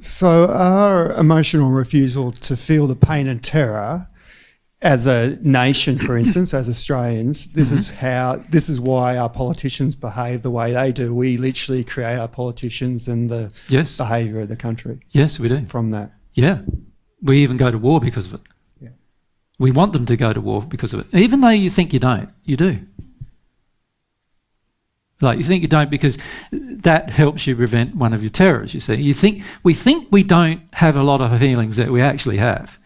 So our emotional refusal to feel the pain and terror as a nation, for instance, as Australians, this is why our politicians behave the way they do. We literally create our politicians and the behaviour of the country. Yes, we do. From that. Yeah. We even go to war because of it. Yeah. We want them to go to war because of it. Even though you think you don't, you do. Like, you think you don't because that helps you prevent one of your terrors, you see. We think we don't have a lot of feelings that we actually have.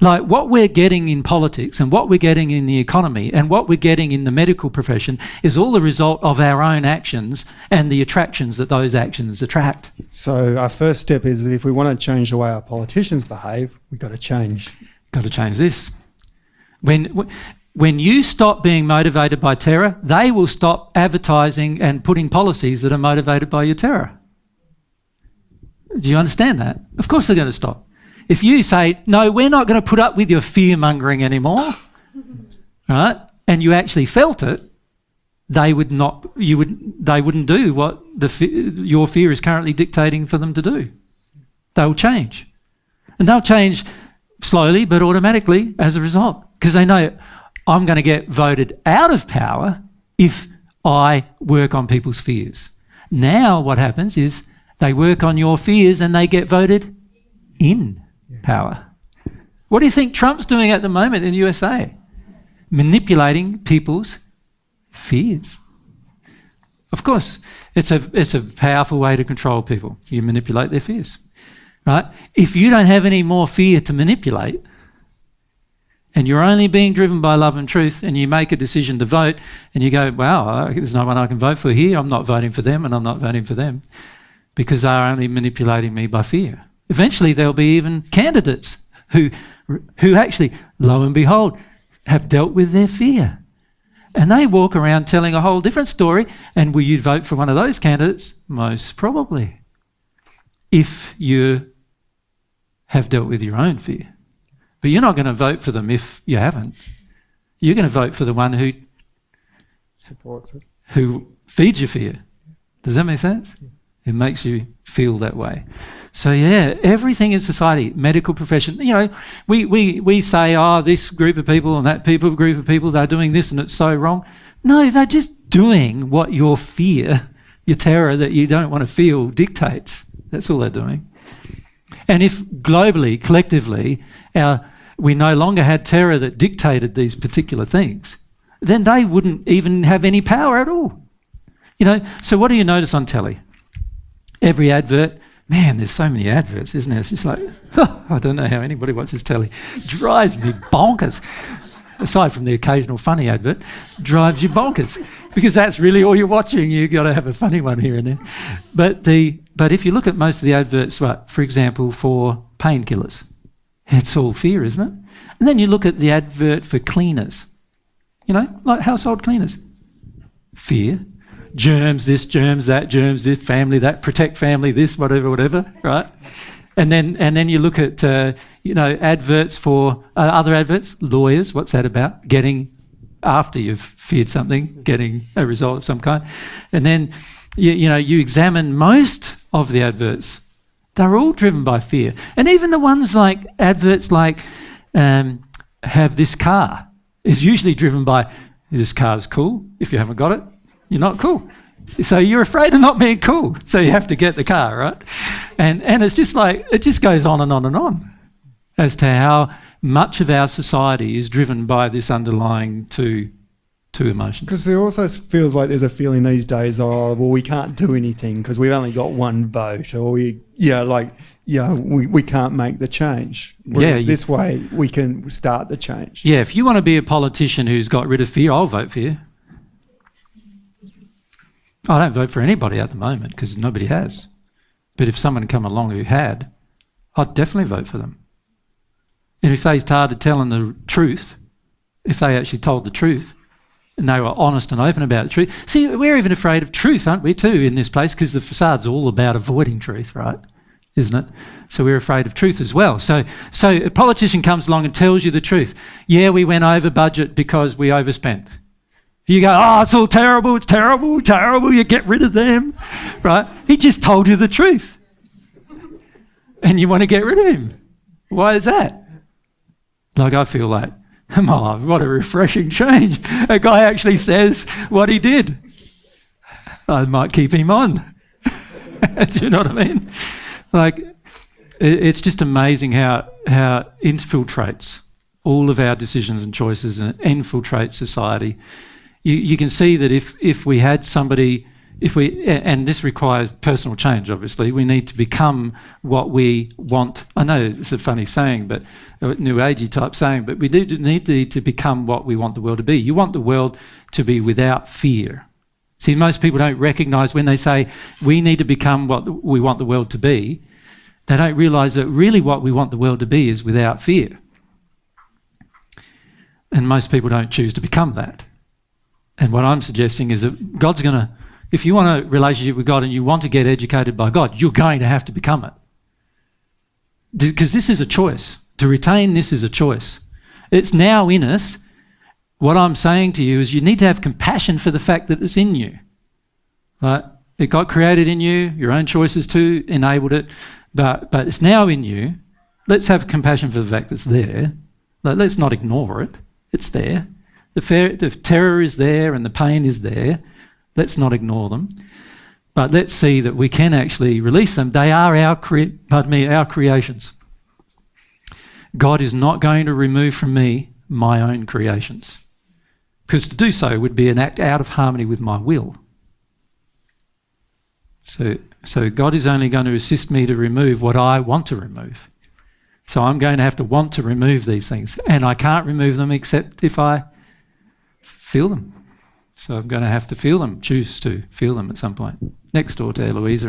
Like, what we're getting in politics and what we're getting in the economy and what we're getting in the medical profession is all the result of our own actions and the attractions that those actions attract. So our first step is, if we want to change the way our politicians behave, we've got to change. Got to change this. When you stop being motivated by terror, they will stop advertising and putting policies that are motivated by your terror. Do you understand that? Of course they're going to stop. If you say, no, we're not going to put up with your fear-mongering anymore, right, and you actually felt it, they wouldn't do what your fear is currently dictating for them to do. They'll change. And they'll change slowly but automatically as a result, because they know, I'm going to get voted out of power if I work on people's fears. Now what happens is they work on your fears and they get voted in power. What do you think Trump's doing at the moment in the USA? Manipulating people's fears. Of course, it's a powerful way to control people. You manipulate their fears, right? If you don't have any more fear to manipulate, and you're only being driven by love and truth, and you make a decision to vote, and you go, wow, there's no one I can vote for here, I'm not voting for them, and I'm not voting for them, because they're only manipulating me by fear. Eventually there'll be even candidates who actually, lo and behold, have dealt with their fear. And they walk around telling a whole different story, and will you vote for one of those candidates? Most probably. If you have dealt with your own fear. But you're not going to vote for them if you haven't. You're going to vote for the one who supports it, who feeds your fear. Does that make sense? Yeah. It makes you feel that way. So yeah, everything in society, medical profession, you know, we say, oh, this group of people and that group of people, they're doing this and it's so wrong. No, they're just doing what your fear, your terror that you don't want to feel dictates. That's all they're doing. And if globally, collectively, we no longer had terror that dictated these particular things, then they wouldn't even have any power at all. You know, so what do you notice on telly? Every advert, man, there's so many adverts, isn't there? It's just like, I don't know how anybody watches telly. Drives me bonkers. Aside from the occasional funny advert, drives you bonkers. Because that's really all you're watching. You've got to have a funny one here and there. But if you look at most of the adverts, for example, for painkillers, it's all fear, isn't it? And then you look at the advert for cleaners, you know, like household cleaners. Fear. Germs this, germs that, germs this, family that, protect family this, whatever, right? And then you look at, adverts for, other adverts, lawyers, what's that about? Getting, after you've feared something, getting a result of some kind. And then, you examine most of the adverts. They're all driven by fear. And even the ones like, adverts like, have this car, is usually driven by, this car's cool. If you haven't got it, you're not cool. So you're afraid of not being cool. So you have to get the car, right? And it's just like, it just goes on and on and on as to how much of our society is driven by this underlying two emotions. Because there also feels like there's a feeling these days, we can't do anything because we've only got one vote, or we can't make the change. Whereas this way we can start the change. Yeah, if you want to be a politician who's got rid of fear, I'll vote for you. I don't vote for anybody at the moment because nobody has. But if someone come along who had, I'd definitely vote for them. And if they started telling the truth, if they actually told the truth, and they were honest and open about the truth. See, we're even afraid of truth, aren't we, too, in this place, because the facade's all about avoiding truth, right? Isn't it? So we're afraid of truth as well. So a politician comes along and tells you the truth. Yeah, we went over budget because we overspent. You go, oh, it's all terrible, it's terrible, terrible, you get rid of them, right? He just told you the truth. then you want to get rid of him. Why is that? Like, I feel like, oh, what a refreshing change. A guy actually says what he did. I might keep him on. Do you know what I mean? Like, it's just amazing how it infiltrates all of our decisions and choices and infiltrates society. You can see that if we had somebody, and this requires personal change, obviously, we need to become what we want. I know it's a funny saying, but a new agey type saying, but we need to become what we want the world to be. You want the world to be without fear. See, most people don't recognise when they say we need to become what we want the world to be, they don't realise that really what we want the world to be is without fear. And most people don't choose to become that. And what I'm suggesting is that God's going to, if you want a relationship with God and you want to get educated by God, you're going to have to become it. Because this is a choice. To retain this is a choice. It's now in us. What I'm saying to you is you need to have compassion for the fact that it's in you. Right? It got created in you, your own choices too enabled it, but it's now in you. Let's have compassion for the fact that it's there. Let's not ignore it. It's there. The terror is there and the pain is there. Let's not ignore them. But let's see that we can actually release them. They are our creations. God is not going to remove from me my own creations, because to do so would be an act out of harmony with my will. So God is only going to assist me to remove what I want to remove. So I'm going to have to want to remove these things, and I can't remove them except if I feel them. So I'm going to have to feel them, choose to feel them at some point. Next door to Eloisa.